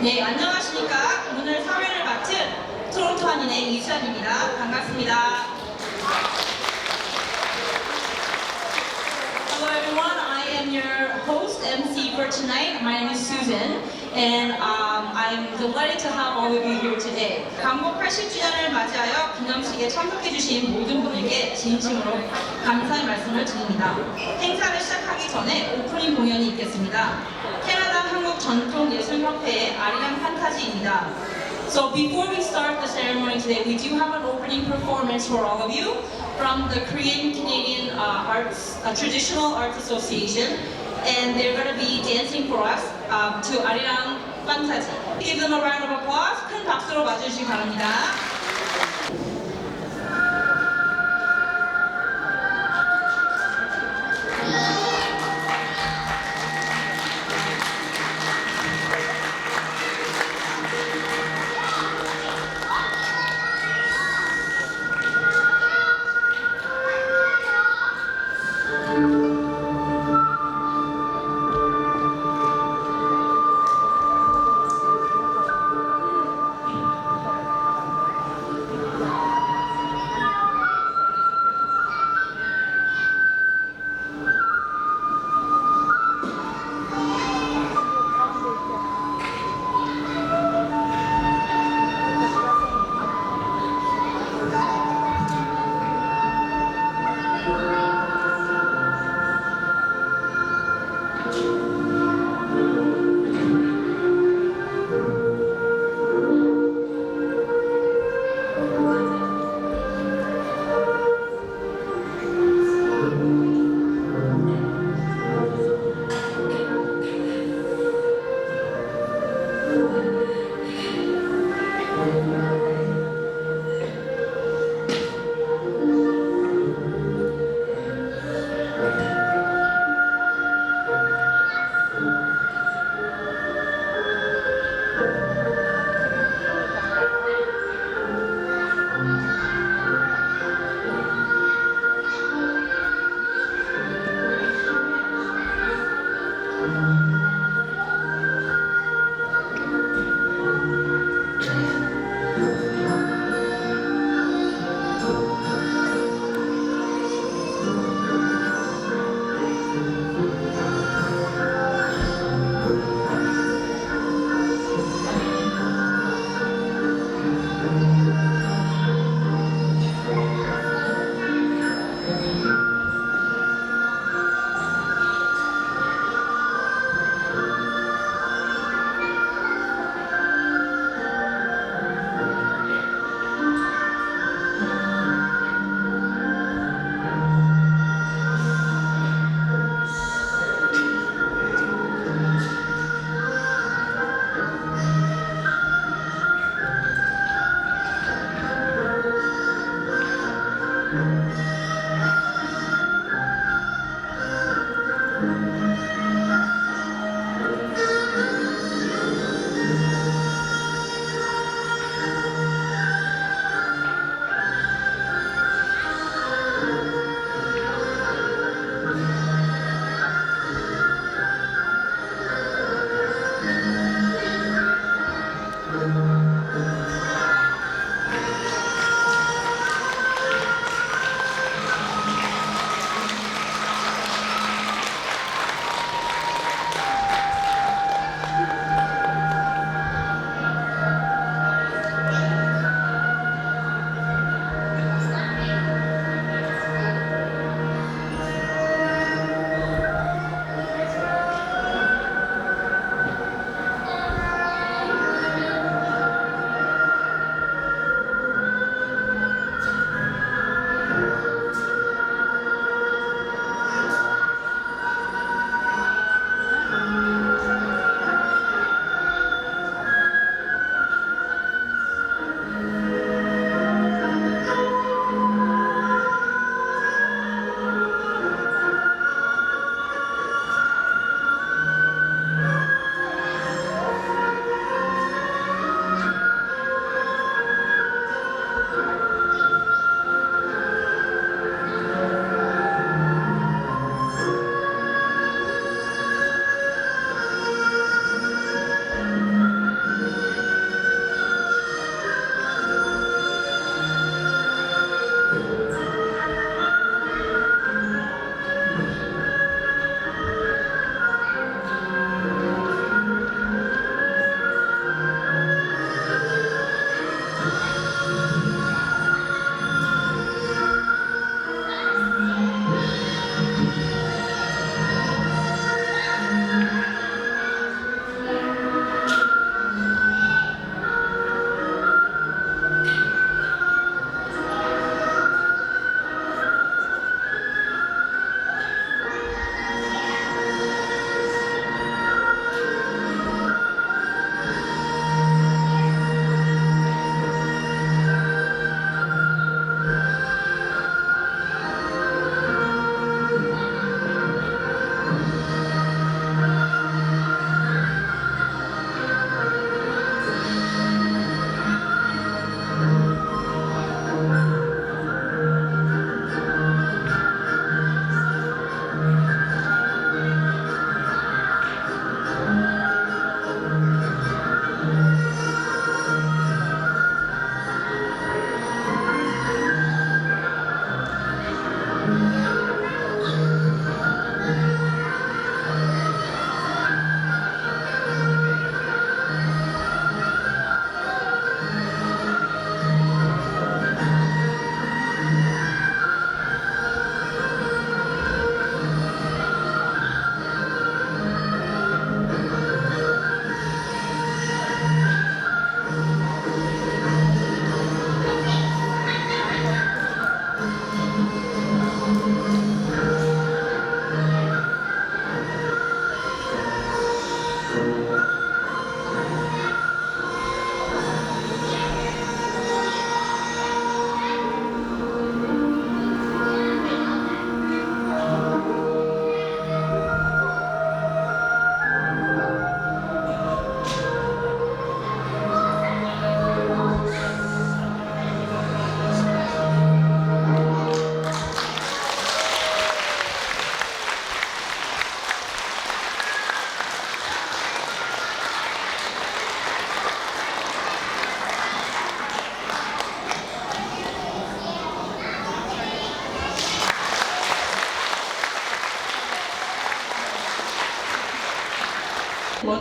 네, 안녕하십니까. 오늘 사회를 맡은 토론토 한인의 이수연입니다. 반갑습니다. Hello everyone, I am your host, MC for tonight. My name is Susan, and I'm delighted to have all of you here today. 광복 80주년을 맞이하여 기념식에 참석해주신 모든 분에게 진심으로 감사의 말씀을 드립니다. 행사를 시작하기 전에 오프닝 공연이 있겠습니다. 캐나다 한국 전통예술협회의 아리랑 판타지입니다. So before we start the ceremony today, we do have an opening performance for all of you from the Korean Canadian Traditional Arts Association, and they're going to be dancing for us to Arirang Fantasy. Give them a round of applause. 큰 박수로 맞아주시기 바랍니다.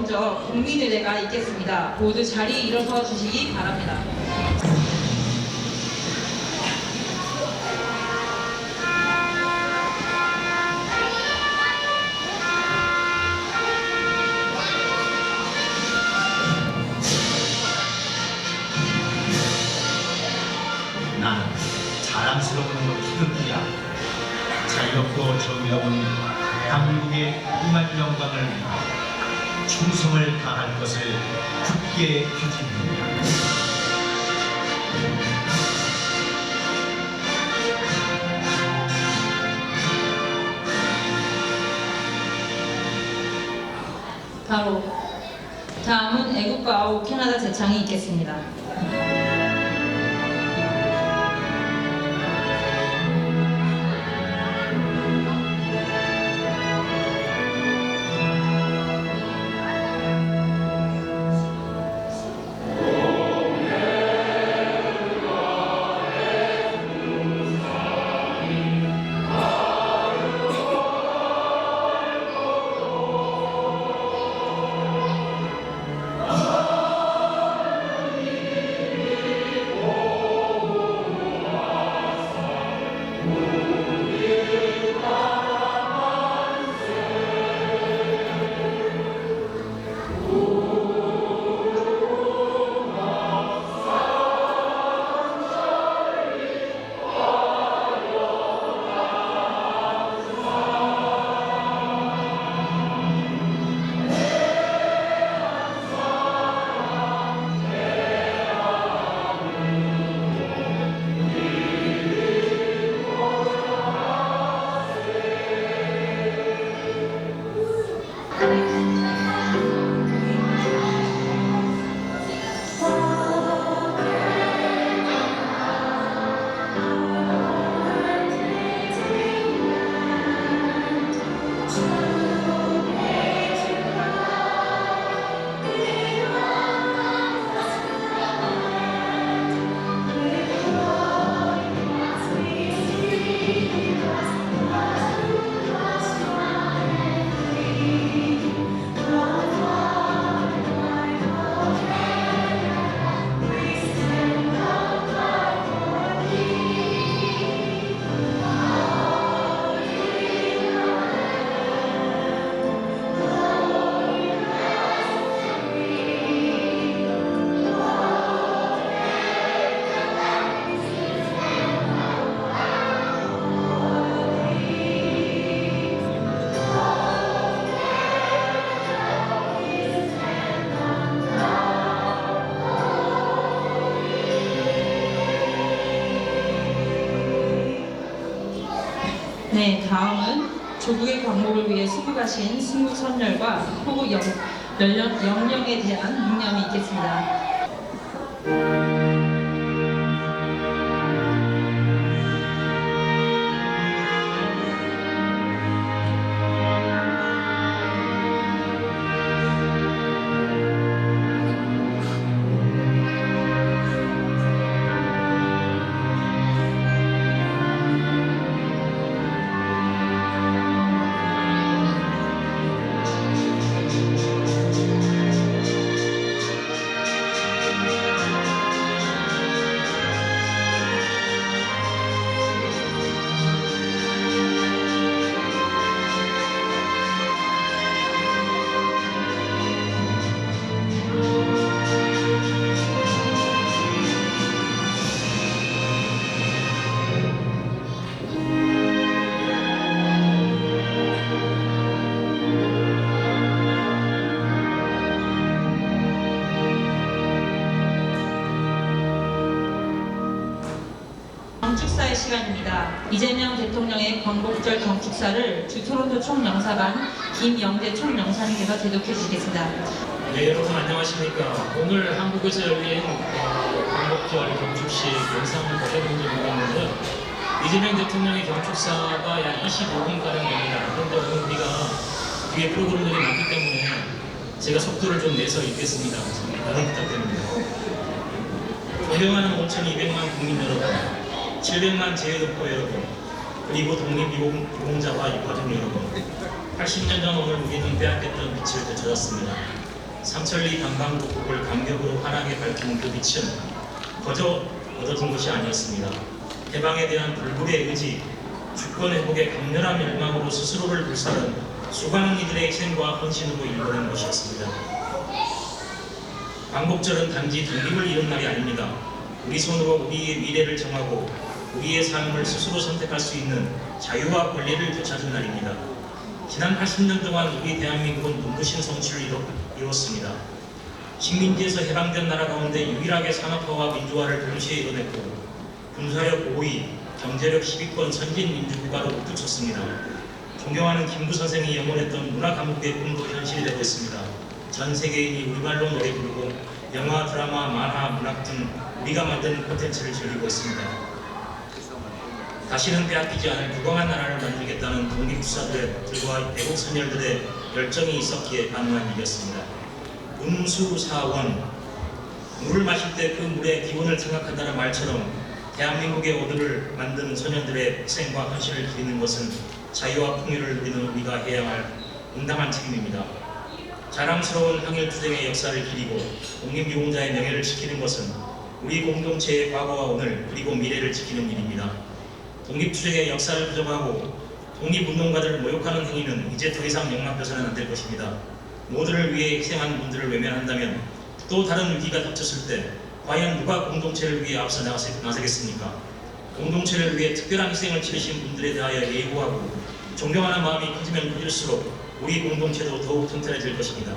먼저 국민의례가 있겠습니다. 모두 자리에 일어서 주시기 바랍니다. 나는 자랑스러운 희극이야. 자유롭고 정의로운 한국의 무궁한 영광을 위해 충성을 다할 것을 굳게 규진합니다. 바로 다음은 애국가 오 캐나다 제창이 있겠습니다. 네, 다음은 조국의 광복을 위해 수고하신 순국 선열과 호국 영령에 대한 묵념이 있겠습니다. 경축사의 시간입니다. 이재명 대통령의 광복절 경축사를 주 토론토 총영사관 김영대 총영사님께서 대독해 주시겠습니다. 네, 여러분 안녕하십니까. 오늘 한국에서 열린 광복절 경축식 영상을 보셔본 적이 있는데요. 이재명 대통령의 경축사가 약 25분가량 됩니다. 그런데 오늘 우리가 뒤에 프로그램들이 많기 때문에 제가 속도를 좀 내서 읽겠습니다. 여러분 부탁드립니다. 존경하는 5,200만 국민 여러분, 700만 재외독보 여러분, 그리고 독립유공자와 유가족 여러분, 80년 전 오늘 우리는 빼앗겼던 빛을 되찾았습니다. 삼천리 방방곡곡을 감격으로 환하게 밝힌 그 빛은 거저 얻어진 것이 아니었습니다. 해방에 대한 불굴의 의지, 주권 회복의 강렬한 열망으로 스스로를 불사른 수많은 이들의 희생과 헌신으로 이루어낸 것이었습니다. 광복절은 단지 독립을 이룬 날이 아닙니다. 우리 손으로 우리의 미래를 정하고 우리의 삶을 스스로 선택할 수 있는 자유와 권리를 되찾은 날입니다. 지난 80년 동안 우리 대한민국은 눈부신 성취를 이뤘습니다. 식민지에서 해방된 나라 가운데 유일하게 산업화와 민주화를 동시에 이뤄냈고 군사력 5위, 경제력 10위권 선진 민주국가로 우뚝섰습니다. 존경하는 김구 선생이 영원했던 문화 강국의 꿈도 현실이 되고 있습니다. 전 세계인이 우리말로 노래 부르고 영화, 드라마, 만화, 문학 등 우리가 만든 콘텐츠를 즐기고 있습니다. 다시는 빼앗기지 않을 부강한 나라를 만들겠다는 독립투사들과 애국 선열들의 열정이 있었기에 가능한 일이었습니다. 음수사원, 물을 마실 때 그 물의 기운을 생각한다는 말처럼 대한민국의 어들을 만드는 소년들의 희생과 헌신을 기리는 것은 자유와 풍요를 누리는 우리가 해야 할 응당한 책임입니다. 자랑스러운 항일투쟁의 역사를 기리고 독립유공자의 명예를 지키는 것은 우리 공동체의 과거와 오늘 그리고 미래를 지키는 일입니다. 독립투쟁의 역사를 부정하고 독립운동가들을 모욕하는 행위는 이제 더 이상 용납해서는 안 될 것입니다. 모두를 위해 희생한 분들을 외면한다면 또 다른 위기가 닥쳤을 때 과연 누가 공동체를 위해 앞서 나서겠습니까? 공동체를 위해 특별한 희생을 치르신 분들에 대하여 예고하고 존경하는 마음이 커지면 커질수록 우리 공동체도 더욱 튼튼해질 것입니다.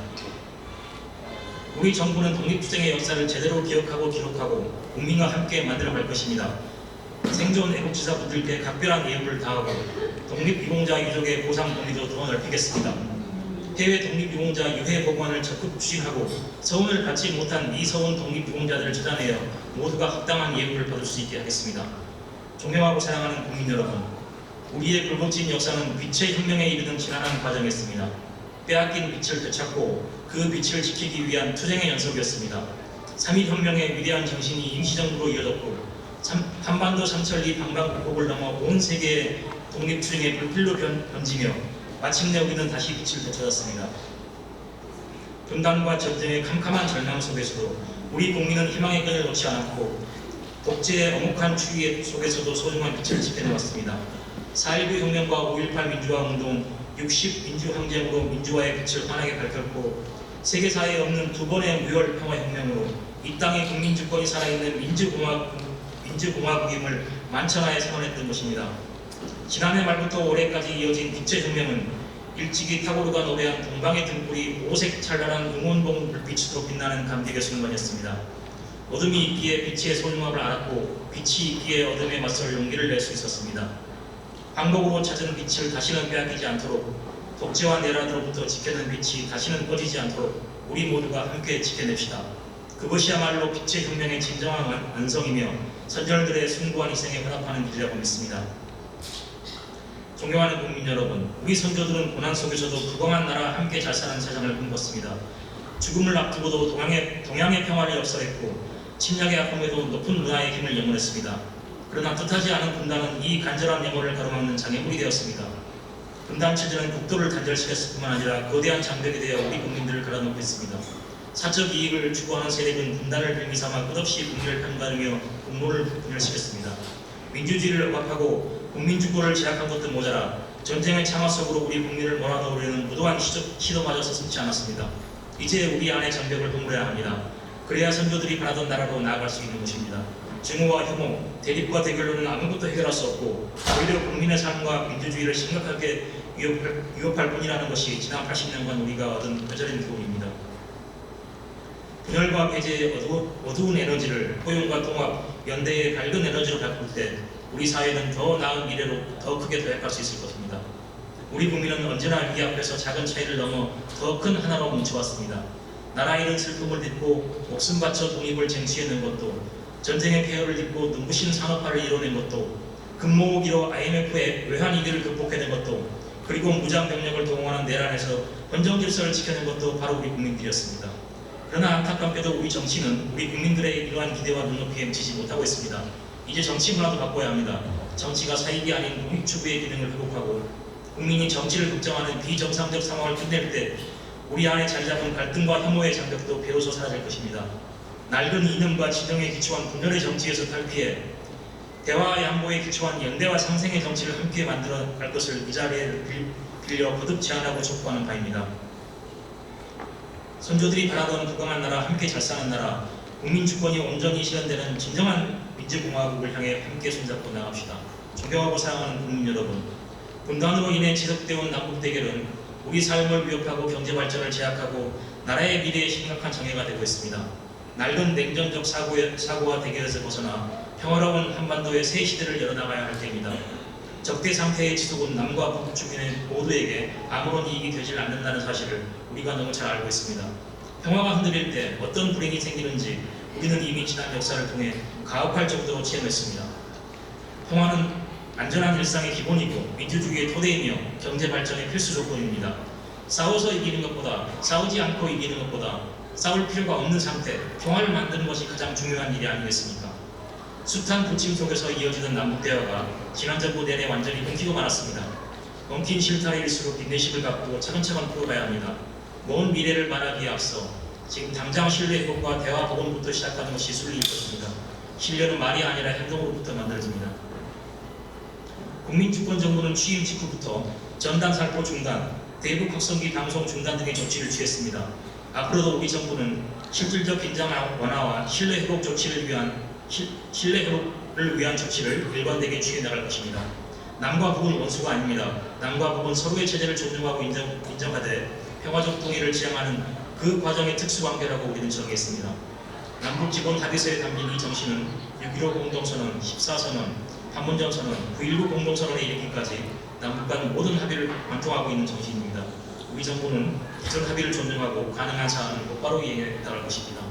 우리 정부는 독립투쟁의 역사를 제대로 기억하고 기록하고 국민과 함께 만들어갈 것입니다. 생존 애국지사분들께 각별한 예우를 다하고 독립유공자 유족의 보상 범위도 더 넓히겠습니다. 해외 독립유공자 유해 보관을 적극 추진하고 서운을 받지 못한 미서운 독립유공자들을 찾아내어 모두가 합당한 예우를 받을 수 있게 하겠습니다. 존경하고 사랑하는 국민 여러분, 우리의 굴곡진 역사는 빛의 혁명에 이르는 지난한 과정이었습니다. 빼앗긴 빛을 되찾고 그 빛을 지키기 위한 투쟁의 연속이었습니다. 3.1혁명의 위대한 정신이 임시정부로 이어졌고 한반도 삼천리 방방곡곡을 넘어 온 세계의 독립투쟁의 불길로 번지며 마침내 우리는 다시 빛을 되찾았습니다. 분단과 전쟁의 캄캄한 절망 속에서도 우리 국민은 희망의 끈을 놓지 않았고 독재의 엄혹한 추위 속에서도 소중한 빛을 지켜내왔습니다. 4.19 혁명과 5.18 민주화 운동, 60 민주항쟁으로 민주화의 빛을 환하게 밝혔고 세계사에 없는 두 번의 무혈 평화혁명으로 이 땅의 국민주권이 살아있는 민주공화국임을 만천하에 선언했던 것입니다. 지난해 말부터 올해까지 이어진 빛의 혁명은 일찍이 탁오르가 노래한 동방의 등불이 오색 찬란한 응원봉 불빛으로 빛나는 감격의 순간이었습니다. 어둠이 있기에 빛의 소중함을 알았고 빛이 있기에 어둠에 맞설 용기를 낼 수 있었습니다. 방법으로 찾은 빛을 다시는 빼앗기지 않도록 독재와 내란으로부터 지켜낸 빛이 다시는 꺼지지 않도록 우리 모두가 함께 지켜냅시다. 그것이야말로 빛의 혁명의 진정한 완성이며 선열들의 숭고한 희생에 화답하는 길이라고 믿습니다. 존경하는 국민 여러분, 우리 선조들은 고난 속에서도 부강한 나라 함께 잘 사는 세상을 꿈꿨습니다. 죽음을 앞두고도 동양의 평화를 역설했고 침략의 아픔에도 높은 문화의 힘을 영원했습니다. 그러나 뜻하지 않은 분단은 이 간절한 영혼을 가로막는 장애물이 되었습니다. 분단 체제는 국도를 단절시켰을 뿐만 아니라 거대한 장벽이 되어 우리 국민들을 갈아놓고 있습니다. 사적 이익을 추구하는 세력은 분단을 빌미삼아 끝없이 국민을 편가르며 공로를 분열시켰습니다. 민주주의를 억압하고 국민주권을 제약한 것도 모자라 전쟁의 참화 속으로 우리 국민을 몰아넣으려는 무도한 시도마저 서슴지 않았습니다. 이제 우리 안의 장벽을 허물어야 합니다. 그래야 선조들이 바라던 나라로 나아갈 수 있는 것입니다. 증오와 혐오, 대립과 대결로는 아무것도 해결할 수 없고 오히려 국민의 삶과 민주주의를 심각하게 위협할 뿐이라는 것이 지난 80년간 우리가 얻은 뼈저린 교훈입니다. 분열과 배제의 어두운 에너지를 포용과 통합, 연대의 밝은 에너지로 바꿀 때 우리 사회는 더 나은 미래로 더 크게 도약할 수 있을 것입니다. 우리 국민은 언제나 위기 앞에서 작은 차이를 넘어 더 큰 하나로 뭉쳐왔습니다. 나라 잃은 슬픔을 딛고 목숨 바쳐 독립을 쟁취해낸 것도, 전쟁의 폐허를 딛고 눈부신 산업화를 이뤄낸 것도, 금모으기로 IMF의 외환 위기를 극복해낸 것도, 그리고 무장 병력을 동원하는 내란에서 헌정 질서를 지켜낸 것도 바로 우리 국민들이었습니다. 그러나 안타깝게도 우리 정치는 우리 국민들의 이러한 기대와 눈높이에 미치지 못하고 있습니다. 이제 정치 문화도 바꿔야 합니다. 정치가 사익이 아닌 공익 추구의 기능을 회복하고 국민이 정치를 걱정하는 비정상적 상황을 끝낼 때 우리 안에 자리 잡은 갈등과 혐오의 장벽도 비로소 사라질 것입니다. 낡은 이념과 진영에 기초한 분열의 정치에서 탈피해 대화와 양보에 기초한 연대와 상생의 정치를 함께 만들어 갈 것을 이 자리에 빌려 거듭 제안하고 촉구하는 바입니다. 선조들이 바라던 부강한 나라, 함께 잘 사는 나라, 국민 주권이 온전히 실현되는 진정한 민주공화국을 향해 함께 손잡고 나갑시다. 존경하고 사랑하는 국민 여러분, 분단으로 인해 지속되어 온 남북 대결은 우리 삶을 위협하고 경제 발전을 제약하고 나라의 미래에 심각한 장애가 되고 있습니다. 낡은 냉전적 사고와 대결에서 벗어나 평화로운 한반도의 새 시대를 열어나가야 할 때입니다. 적대 상태의 지속은 남과 북 주민의 모두에게 아무런 이익이 되질 않는다는 사실을 우리가 너무 잘 알고 있습니다. 평화가 흔들릴 때 어떤 불행이 생기는지 우리는 이미 지난 역사를 통해 가혹할 정도로 체험했습니다. 평화는 안전한 일상의 기본이고 민주주의의 토대이며 경제 발전의 필수 조건입니다. 싸워서 이기는 것보다, 싸우지 않고 이기는 것보다 싸울 필요가 없는 상태, 평화를 만드는 것이 가장 중요한 일이 아니겠습니까? 숱한 부침 속에서 이어지는 남북 대화가 지난 정부 내내 완전히 끊기고 말았습니다. 엉킨 실타래일수록 인내심을 갖고 차근차근 풀어가야 합니다. 먼 미래를 말하기에 앞서 지금 당장 신뢰 회복과 대화 복원부터 시작하는 것이 순리일 것입니다. 신뢰는 말이 아니라 행동으로부터 만들어집니다. 국민주권정부는 취임 직후부터 전단 살포 중단, 대북 확성기 방송 중단 등의 조치를 취했습니다. 앞으로도 우리 정부는 실질적 긴장 완화와 신뢰 회복을 위한 조치를 일관되게 취해 나갈 것입니다. 남과 북은 원수가 아닙니다. 남과 북은 서로의 체제를 존중하고 인정하되 평화적 통일을 지향하는 그 과정의 특수관계라고 우리는 정의했습니다. 남북지권 합의서에 담긴 이 정신은 6.15 공동선언, 14선언, 판문점 선언, 9.19 공동선언에 이르기까지 남북 간 모든 합의를 관통하고 있는 정신입니다. 우리 정부는 이전 합의를 존중하고 가능한 사안은 똑바로 이행해 나갈 것입니다.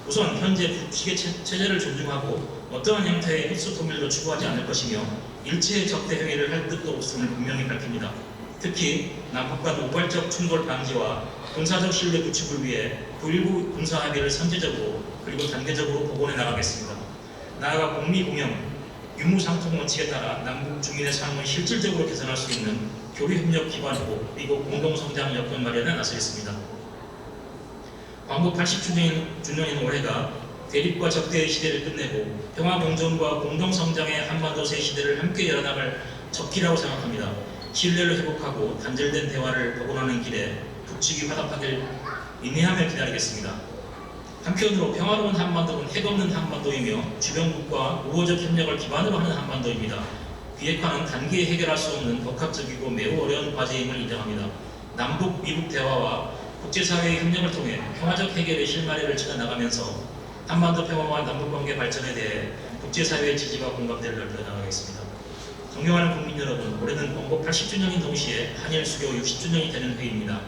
우선 현재 북식의 체제를 존중하고 어떠한 형태의 흡수 통일도 추구하지 않을 것이며 일체의 적대 행위를 할 뜻도 없음을 분명히 밝힙니다. 특히 남북 간 우발적 충돌 방지와 군사적 신뢰 구축을 위해 9.19 군사 합의를 선제적으로 그리고 단계적으로 복원해 나가겠습니다. 나아가 북미 공영, 유무상통 원칙에 따라 남북 주민의 삶을 실질적으로 개선할 수 있는 교류협력 기반이고 그리고 공동성장 여건 마련에 나서겠습니다. 광복 80주년인 올해가 대립과 적대의 시대를 끝내고 평화 공존과 공동성장의 한반도 새 시대를 함께 열어나갈 적기라고 생각합니다. 신뢰를 회복하고 단절된 대화를 복원하는 길에 북측이 화답하길 인내하며 기다리겠습니다. 한편으로 평화로운 한반도는 핵없는 한반도이며 주변국과 우호적 협력을 기반으로 하는 한반도입니다. 비핵화는 단기에 해결할 수 없는 복합적이고 매우 어려운 과제임을 인정합니다. 남북, 미북 대화와 국제사회의 협력을 통해 평화적 해결의 실마리를 찾아나가면서 한반도 평화와 남북관계 발전에 대해 국제사회의 지지와 공감대를 넓혀 나가겠습니다. 존경하는 국민 여러분, 올해는 광복 80주년인 동시에 한일 수교 60주년이 되는 해입니다.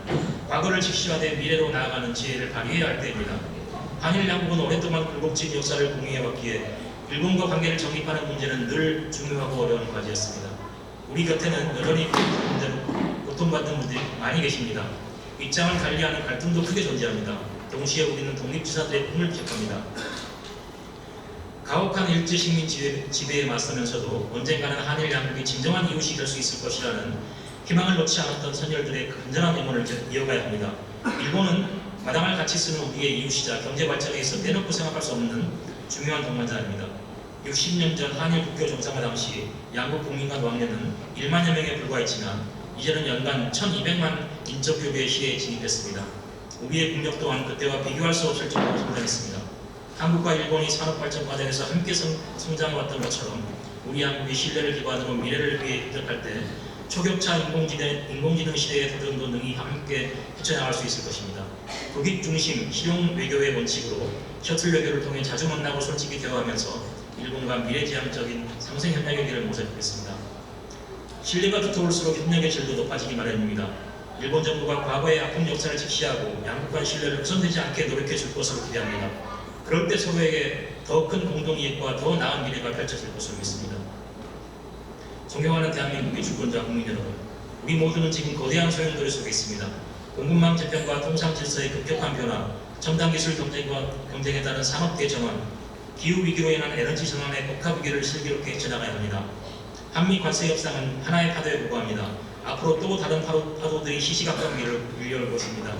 과거를 직시화돼 미래로 나아가는 지혜를 발휘해야 할 때입니다. 한일 양국은 오랫동안 굴곡진 역사를 공유해왔기에 일본과 관계를 정립하는 문제는 늘 중요하고 어려운 과제였습니다. 우리 곁에는 여전히 문제로 고통받는 분들이 많이 계십니다. 입장을 달리하는 갈등도 크게 존재합니다. 동시에 우리는 독립지사들의 꿈을 기억합니다. 가혹한 일제식민 지배에 맞서면서도 언젠가는 한일 양국이 진정한 이웃이 될 수 있을 것이라는 희망을 놓지 않았던 선열들의 건전한 응원을 이어가야 합니다. 일본은 마땅할 같이 쓰는 우리의 이웃이자 경제 발전에 있어 떼놓고 생각할 수 없는 중요한 동반자입니다. 60년 전 한일 국교 정상화 당시 양국 국민 간 왕래는 1만여 명에 불과했지만 이제는 연간 1200만 인적 교류의 시대에 진입했습니다. 우리의 국력 또한 그때와 비교할 수 없을 정도로 성장했습니다. 한국과 일본이 산업 발전 과정에서 함께 성장해왔던 것처럼 우리 한국이 신뢰를 기반으로 미래를 위해 협력할 때 초격차 인공지능 시대의 도전도 능히 함께 헤쳐나갈 수 있을 것입니다. 국익 중심 실용 외교의 원칙으로 셔틀 외교를 통해 자주 만나고 솔직히 대화하면서 일본과 미래지향적인 상생 협력의 길을 모색하겠습니다. 신뢰가 두터울수록 협력의 질도 높아지기 마련입니다. 일본 정부가 과거의 아픈 역사를 직시하고 양국 간 신뢰를 훼손되지 않게 노력해 줄 것으로 기대합니다. 그럴 때 서로에게 더 큰 공동이익과 더 나은 미래가 펼쳐질 것으로 믿습니다. 존경하는 대한민국의 주권자 국민 여러분, 우리 모두는 지금 거대한 소용돌이 속에 있습니다. 공급망 재편과 통상 질서의 급격한 변화, 첨단 기술 경쟁에 따른 산업 대전환, 기후 위기로 인한 에너지 전환의 복합 위기를 슬기롭게 헤쳐나가야 합니다. 한미 관세 협상은 하나의 파도에 불과합니다. 앞으로 또 다른 파도들이 시시각각 위를 물려올 것입니다.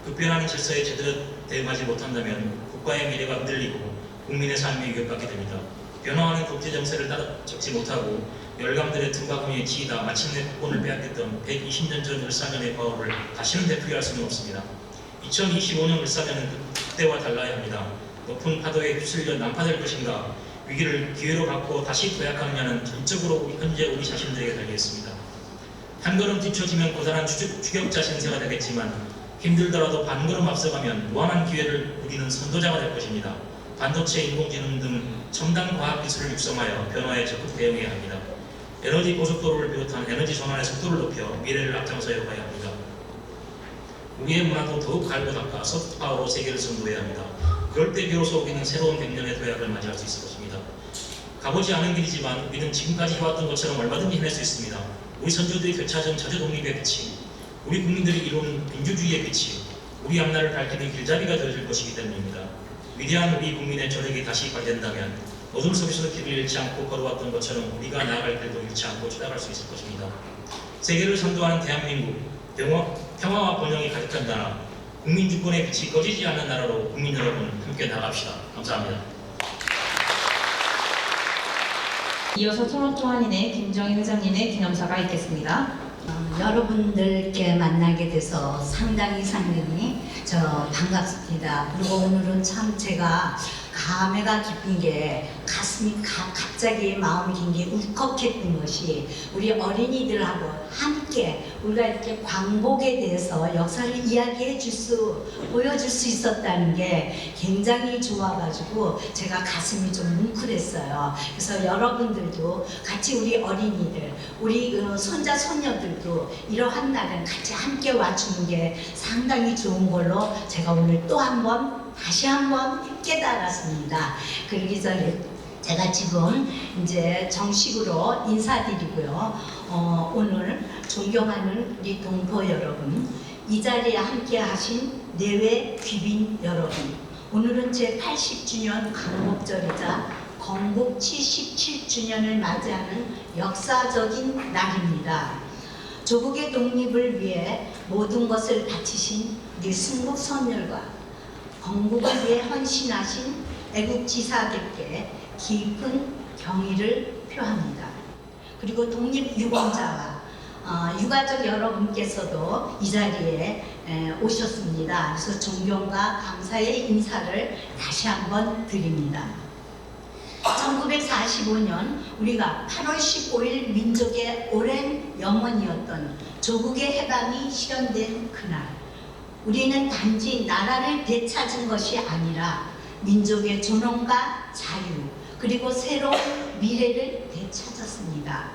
급변하는 질서에 제대로 대응하지 못한다면 국가의 미래가 흔들리고 국민의 삶이 위협받게 됩니다. 변화하는 국제 정세를 따라잡지 못하고 열강들의 틈바구니에 치이다 마침내 국권을 빼앗겼던 120년 전 을사년의 과오를 다시는 되풀이할 수는 없습니다. 2025년 을사년은 그때와 달라야 합니다. 높은 파도에 휩쓸려 난파될 것인가, 위기를 기회로 바꿔 다시 도약하느냐는 전적으로 현재 우리 자신들에게 달려있습니다. 한 걸음 뒤처지면 고단한 추격자 신세가 되겠지만 힘들더라도 반 걸음 앞서가면 무한한 기회를 누리는 선도자가 될 것입니다. 반도체, 인공지능 등 첨단 과학기술을 육성하여 변화에 적극 대응해야 합니다. 에너지 고속도로를 비롯한 에너지 전환의 속도를 높여 미래를 앞장서야 합니다. 우리의 문화도 더욱 갈고 닦아 소프트파워로 세계를 선도해야 합니다. 그럴 때 비로소 우리는 새로운 100년의 도약을 맞이할 수 있을 것입니다. 가보지 않은 길이지만 우리는 지금까지 해왔던 것처럼 얼마든지 해낼 수 있습니다. 우리 선조들이 되찾은 자주 독립의 빛이, 우리 국민들이 이룬 민주주의의 빛이 우리 앞날을 밝히는 길잡이가 되어줄 것이기 때문입니다. 위대한 우리 국민의 저력이 다시 발견된다면 어둠 속에서 길을 잃지 않고 걸어왔던 것처럼 우리가 나아갈 길도 잃지 않고 추락할 수 있을 것입니다. 세계를 선도하는 대한민국, 평화와 번영이 가득한 나라, 국민 주권의 빛이 꺼지지 않는 나라로 국민 여러분 함께 나갑시다. 감사합니다. 이어서 토론토 한인의 김정희 회장님의 기념사가 있겠습니다. 여러분들께 만나게 돼서 상당히 반갑습니다. 그리고 오늘은 참 제가 감회가 깊은 게 가슴이 갑자기 마음이 굉장히 울컥했던 것이 우리 어린이들하고 함께 우리가 이렇게 광복에 대해서 역사를 보여줄 수 있었다는 게 굉장히 좋아가지고 제가 가슴이 좀 뭉클했어요. 그래서 여러분들도 같이 우리 어린이들, 우리 손자 손녀들도 이러한 날은 같이 함께 와주는 게 상당히 좋은 걸로 제가 오늘 다시 한번 깨달았습니다. 그러기 전에 제가 지금 이제 정식으로 인사드리고요. 오늘 존경하는 우리 동포 여러분, 이 자리에 함께 하신 내외 귀빈 여러분, 오늘은 제 80주년 광복절이자 건국 77주년을 맞이하는 역사적인 날입니다. 조국의 독립을 위해 모든 것을 바치신 우리 순국 선열과 건국을 위해 헌신하신 애국지사들께 깊은 경의를 표합니다. 그리고 독립유공자와 유가족 여러분께서도 이 자리에 오셨습니다. 그래서 존경과 감사의 인사를 다시 한번 드립니다. 1945년 우리가 8월 15일 민족의 오랜 염원이었던 조국의 해방이 실현된 그날, 우리는 단지 나라를 되찾은 것이 아니라 민족의 존엄과 자유, 그리고 새로운 미래를 되찾았습니다.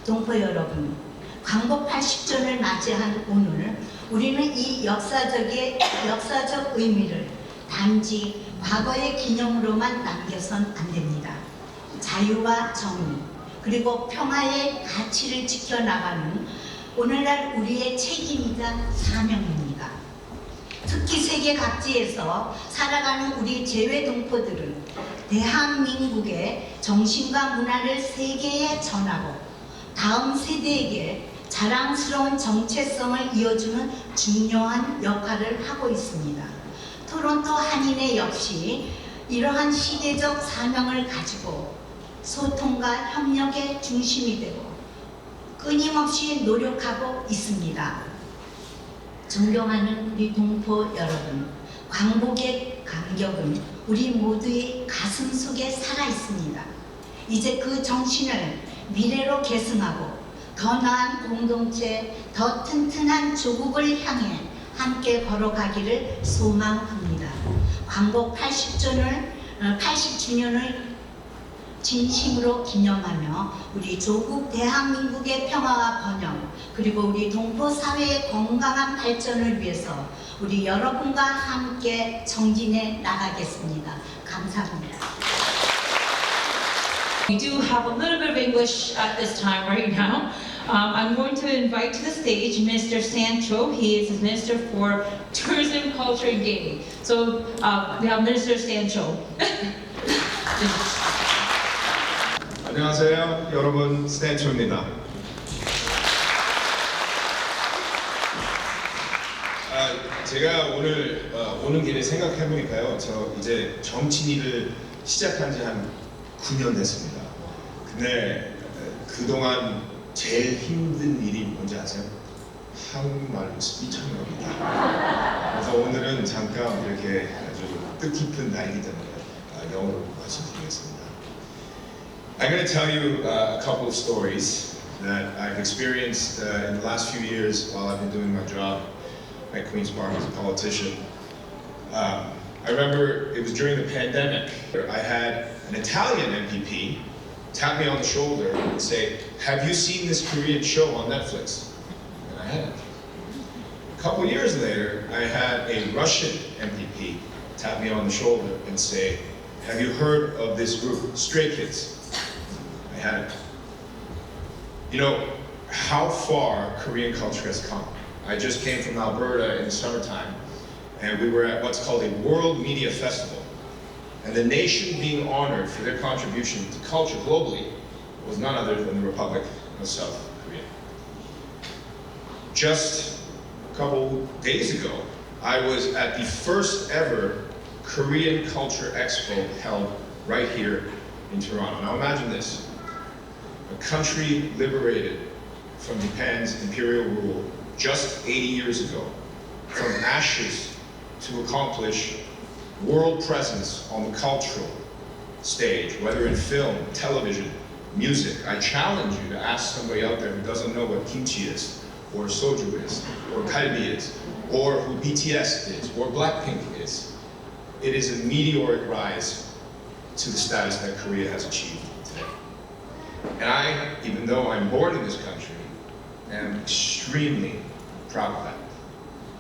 동포 여러분, 광복 80주년을 맞이한 오늘, 우리는 이 역사적 의미를 단지 과거의 기념으로만 남겨선 안 됩니다. 자유와 정의, 그리고 평화의 가치를 지켜나가는 오늘날 우리의 책임이자 사명입니다. 특히 세계 각지에서 살아가는 우리 재외 동포들은 대한민국의 정신과 문화를 세계에 전하고 다음 세대에게 자랑스러운 정체성을 이어주는 중요한 역할을 하고 있습니다. 토론토 한인회 역시 이러한 시대적 사명을 가지고 소통과 협력의 중심이 되고 끊임없이 노력하고 있습니다. 존경하는 우리 동포 여러분, 광복의 감격은 우리 모두의 가슴 속에 살아 있습니다. 이제 그 정신을 미래로 계승하고 더 나은 공동체, 더 튼튼한 조국을 향해 함께 걸어가기를 소망합니다. 광복 80주년을 진심으로 기념하며 우리 조국 대한민국의 평화와 번영, 그리고 우리 동포 사회의 건강한 발전을 위해서 우리 여러분과 함께 정진해 나가겠습니다. 감사합니다. We do have a little bit of English at this time right now. I'm going to invite to the stage Mr. Sancho. He is the Minister for Tourism, Culture, and Gaming. So we have Minister Sancho. 안녕하세요, 여러분. 스탠초입니다. 제가 오늘 오는 길에 생각해보니까요, 저 이제 정치 일을 시작한 지 한 9년 됐습니다. 근데 그동안 제일 힘든 일이 뭔지 아세요? 한국말로 스피치 하는 겁니다. 그래서 오늘은 잠깐 이렇게 아주 뜻깊은 날이기 때문에 영어로 말씀드리겠습니다. I'm going to tell you a couple of stories that I've experienced in the last few years while I've been doing my job at Queen's Park as a politician. I remember it was during the pandemic. I had an Italian MPP tap me on the shoulder and say, "Have you seen this Korean show on Netflix?" And I hadn't. A couple years later, I had a Russian MPP tap me on the shoulder and say, "Have you heard of this group, Stray Kids?" I hadn't. You know how far Korean culture has come. I just came from Alberta in the summertime, and we were at what's called a World Media Festival. And the nation being honored for their contribution to culture globally was none other than the Republic of South Korea. Just a couple days ago, I was at the first ever Korean Culture Expo held right here in Toronto. Now imagine this, a country liberated from Japan's imperial rule just 80 years ago, from ashes to accomplish world presence on the cultural stage, whether in film, television, music. I challenge you to ask somebody out there who doesn't know what kimchi is, or soju is, or kalbi is, or who BTS is, or Blackpink is. It is a meteoric rise to the status that Korea has achieved today. And I, even though I'm born in this country, am extremely proud of that.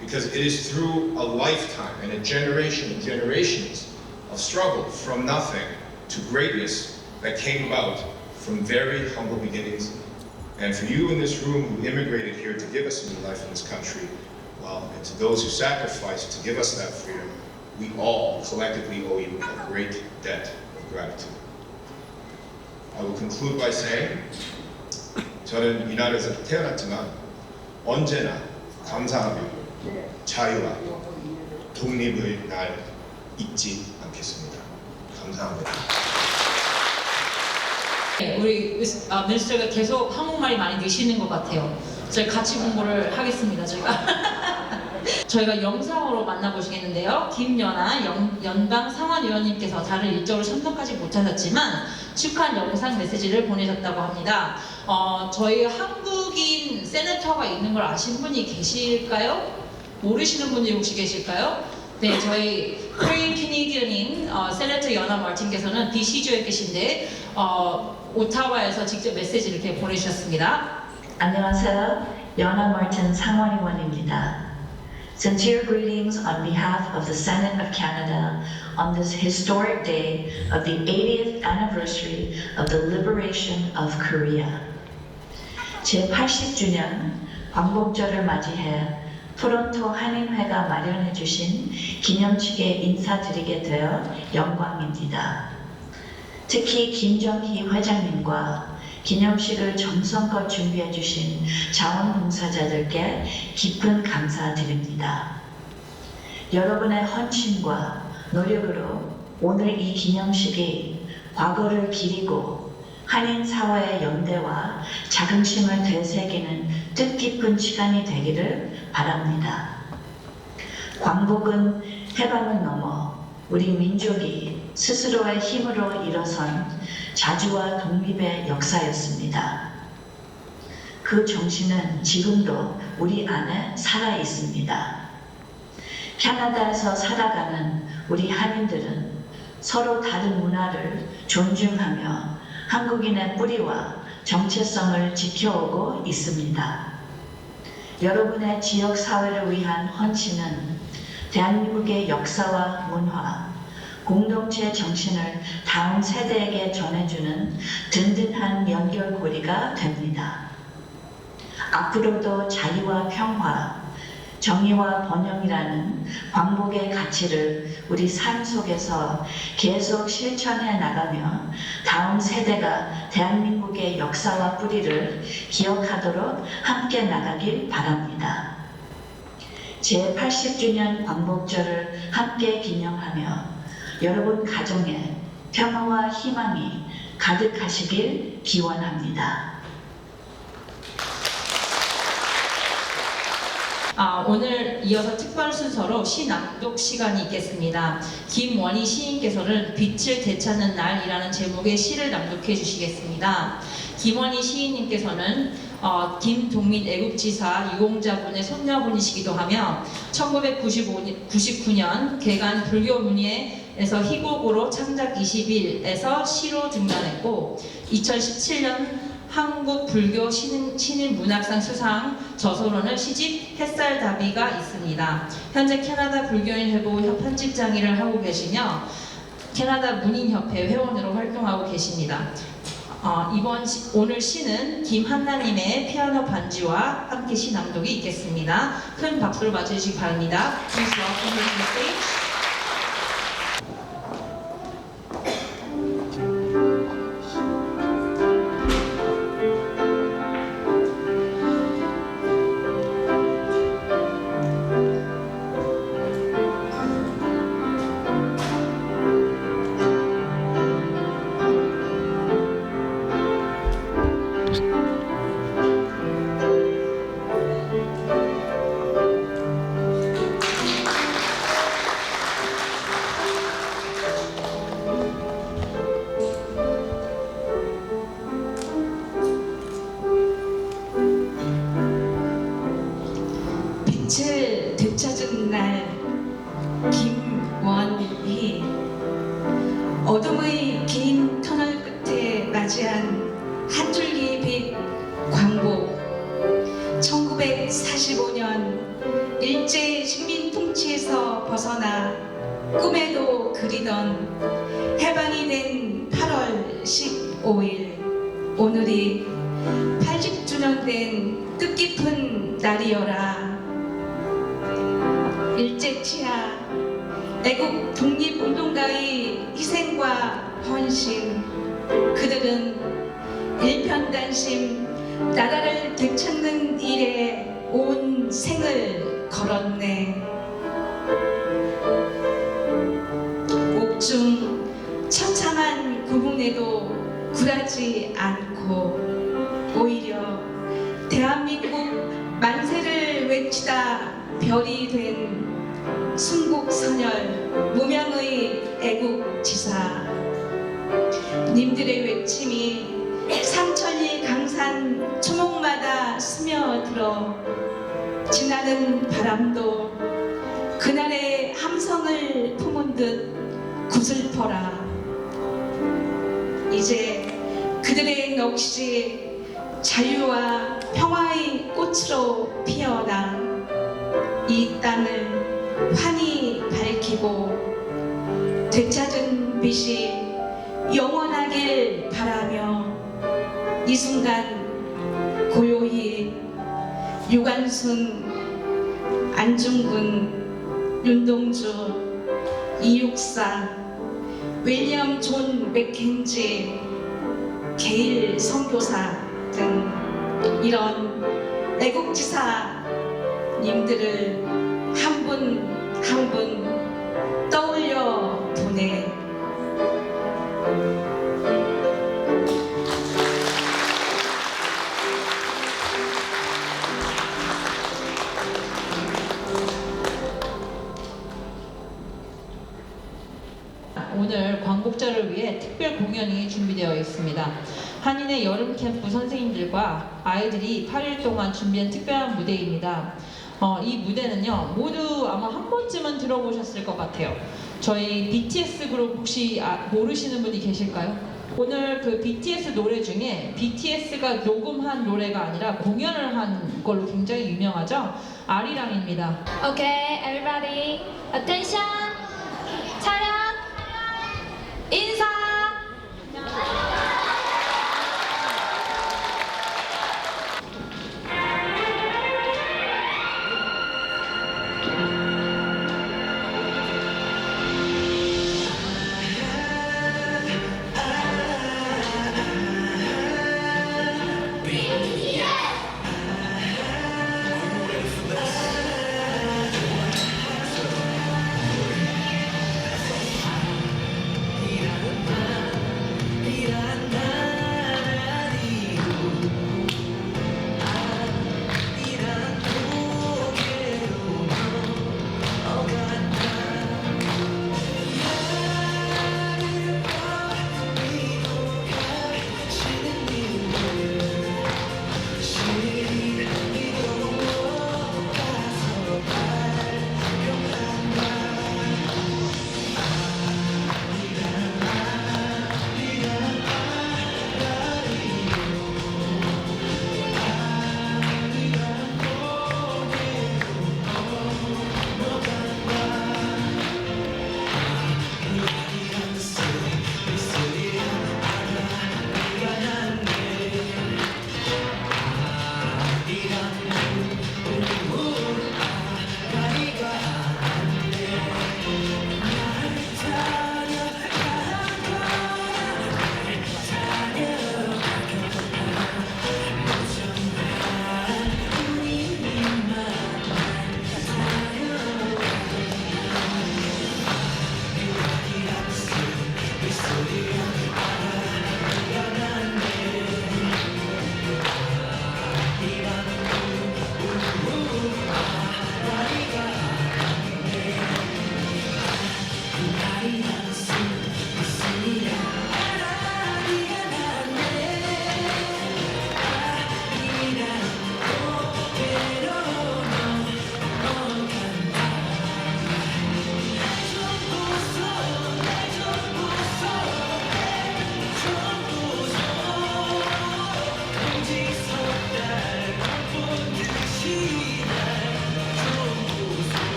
Because it is through a lifetime and a generation and generations of struggle from nothing to greatness that came about from very humble beginnings. And for you in this room who immigrated here to give us a new life in this country, well, and to those who sacrificed to give us that freedom, we all collectively owe you a great debt of gratitude. I will conclude by saying, 저는 이 나라에서 태어났지만 언제나 감사하며 자유와 독립의 날 잊지 않겠습니다. 감사합니다. 네, 우리 미니스터가 계속 한국말이 많이 느시는 것 같아요. 저희 같이 공부를 하겠습니다. 저희가 영상으로 만나보시겠는데요. 김연아 연방 상원의원님께서 다른 일정을 참석하지 못하셨지만 축하 영상 메시지를 보내셨다고 합니다. 저희 한국인 세네터가 있는 걸 아신 분이 계실까요? 모르시는 분이 혹시 계실까요? 네, 저희 Korean Canadian인 세네터 연아 마틴께서는 DC주에 계신데 오타와에서 직접 메시지를 이렇게 보내주셨습니다. 안녕하세요. 연아 마틴 상원의원입니다. Sincere greetings on behalf of the Senate of Canada on this historic day of the 80th anniversary of the liberation of Korea. 제80주년 광복절을 맞이해 토론토 한인회가 마련해 주신 기념식에 인사드리게 되어 영광입니다. 특히 김정희 회장님과 기념식을 정성껏 준비해 주신 자원봉사자들께 깊은 감사드립니다. 여러분의 헌신과 노력으로 오늘 이 기념식이 과거를 기리고 한인 사회의 연대와 자긍심을 되새기는 뜻깊은 시간이 되기를 바랍니다. 광복은 해방을 넘어 우리 민족이 스스로의 힘으로 일어선 자주와 독립의 역사였습니다. 그 정신은 지금도 우리 안에 살아 있습니다. 캐나다에서 살아가는 우리 한인들은 서로 다른 문화를 존중하며 한국인의 뿌리와 정체성을 지켜오고 있습니다. 여러분의 지역 사회를 위한 헌신은 대한민국의 역사와 문화, 공동체 정신을 다음 세대에게 전해주는 든든한 연결고리가 됩니다. 앞으로도 자유와 평화, 정의와 번영이라는 광복의 가치를 우리 삶 속에서 계속 실천해 나가며 다음 세대가 대한민국의 역사와 뿌리를 기억하도록 함께 나가길 바랍니다. 제80주년 광복절을 함께 기념하며 여러분 가정에 평화와 희망이 가득하시길 기원합니다. 오늘 이어서 특별 순서로 시 낭독 시간이 있겠습니다. 김원희 시인께서는 빛을 되찾는 날이라는 제목의 시를 낭독해 주시겠습니다. 김원희 시인님께서는 김동민 애국지사 유공자분의 손녀분이시기도 하며 1999년 개간 불교문예에서 희곡으로 창작 20일에서 시로 등단했고 2017년 한국불교 신인문학상 수상 저서로는 시집 햇살다비가 있습니다. 현재 캐나다 불교인회보 편집장일을 하고 계시며 캐나다 문인협회 회원으로 활동하고 계십니다. 오늘 시는 김한나님의 피아노 반주와 함께 시 낭독이 있겠습니다. 큰 박수로 맞이해주시기 바랍니다. Please welcome her to the stage. 빛을 되찾은 날 김원희 어둠의 긴 터널 끝에 맞이한 한 줄기 빛 광복 1945년 일제 식민 통치에서 벗어나 꿈에도 그리던 해방이 된 8월 15일 오늘이 80주년 된 뜻깊은 날이어라. 일제치하 애국 독립운동가의 희생과 헌신 그들은 일편단심 나라를 되찾는 일에 온 생을 걸었네. 옥중 처참한 고문에도 굴하지 않고 오히려 대한민국 만세를 외치다 별이 된 순국선열 무명의 애국지사 님들의 외침이 삼천리 강산 초목마다 스며들어 지나는 바람도 그날의 함성을 품은 듯 구슬퍼라. 이제 그들의 넋이 자유와 평화의 꽃으로 피어나 이 땅을 환히 밝히고 되찾은 빛이 영원하길 바라며 이 순간 고요히 유관순, 안중근, 윤동주, 이육사, 윌리엄 존 맥켄지, 게일 선교사 등 이런 애국지사 님들을 한 분 한 분 떠올려 보내. 오늘 광복절을 위해 특별 공연이 준비되어 있습니다. 한인의 여름 캠프 선생님들과 아이들이 8일 동안 준비한 특별한 무대입니다. 이 무대는요 모두 아마 한 번쯤은 들어보셨을 것 같아요. 저희 BTS 그룹 혹시 모르시는 분이 계실까요? 오늘 그 BTS 노래 중에 BTS가 녹음한 노래가 아니라 공연을 한 걸로 굉장히 유명하죠. 아리랑입니다. Okay, everybody, attention. 차렷, 인사.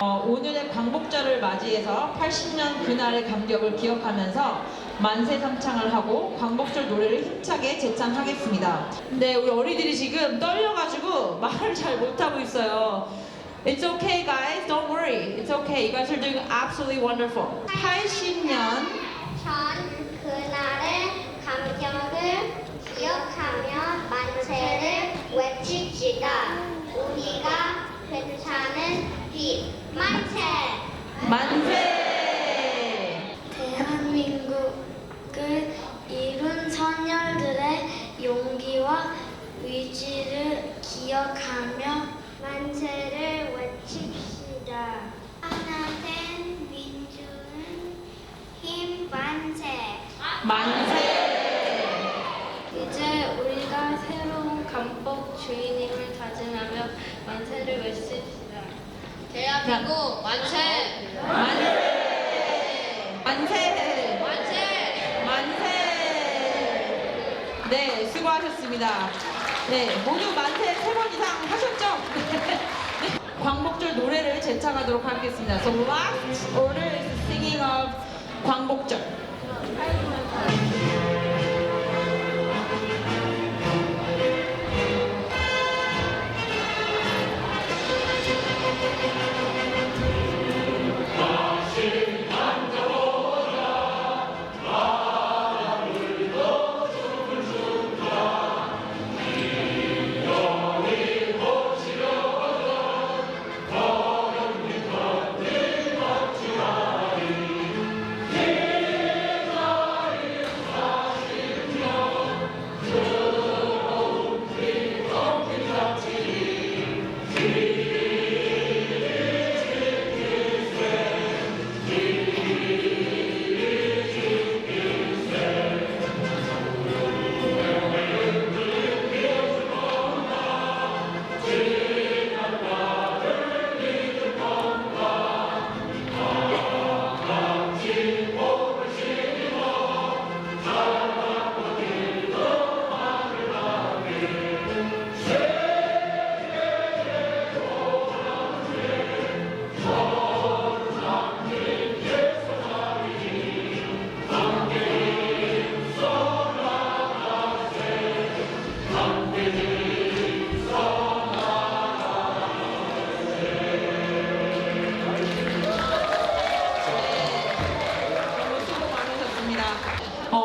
오늘의 광복절을 맞이해서 80년 그날의 감격을 기억하면서 만세 삼창을 하고 광복절 노래를 힘차게 제창하겠습니다. 근데 우리 어린이들이 지금 떨려가지고 말을 잘 못하고 있어요. It's okay, guys. Don't worry. It's okay. You guys are doing absolutely wonderful. 80년 전 그날의 감격을 기억하며 만세를 외칩시다. 우리가 괜찮은 길 만세! 만세! 대한민국을 이룬 선열들의 용기와 의지를 기억하며 만세를 외칩시다. 하나 된 민주는 힘 만세! 만세! 이제 우리가 새로운 감복 주인임을 다짐하며 만세를 외칩시다. 대한민국 만세! 만세! 만세! 만세! 만세! 네, 수고하셨습니다. 네, 모두 만세 3번 이상 하셨죠? 광복절 노래를 제창하도록 하겠습니다. So last order is the singing of 광복절.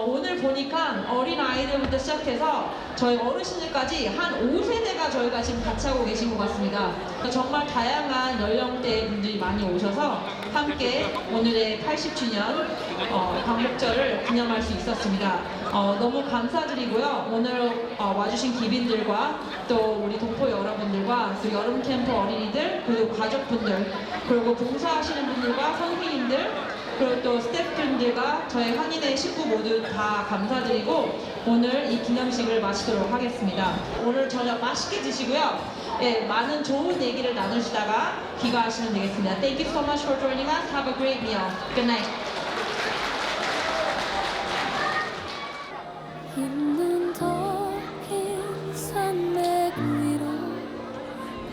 오늘 보니까 어린 아이들부터 시작해서 저희 어르신들까지 한 5세대가 저희가 지금 같이 하고 계신 것 같습니다. 그러니까 정말 다양한 연령대 분들이 많이 오셔서 함께 오늘의 80주년 광복절을 기념할 수 있었습니다. 너무 감사드리고요. 오늘 와주신 기빈들과 또 우리 동포 여러분들과 또 여름 캠프 어린이들 그리고 가족분들 그리고 봉사하시는 분들과 선생님들 그리고 또 스태프분들과 저희 한인회 식구 모두 다 감사드리고 오늘 이 기념식을 마치도록 하겠습니다. 오늘 저녁 맛있게 드시고요. 예, 많은 좋은 얘기를 나누시다가 귀가하시면 되겠습니다. Thank you so much for joining us. Have a great meal. Good night. 있는 덮인 산맥 위로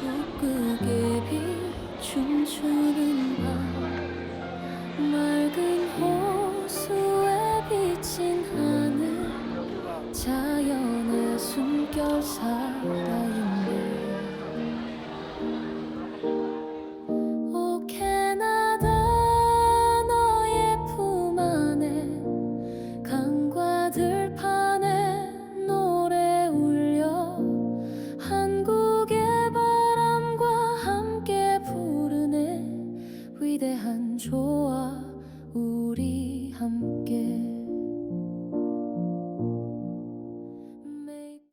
북극의 빛 춤추는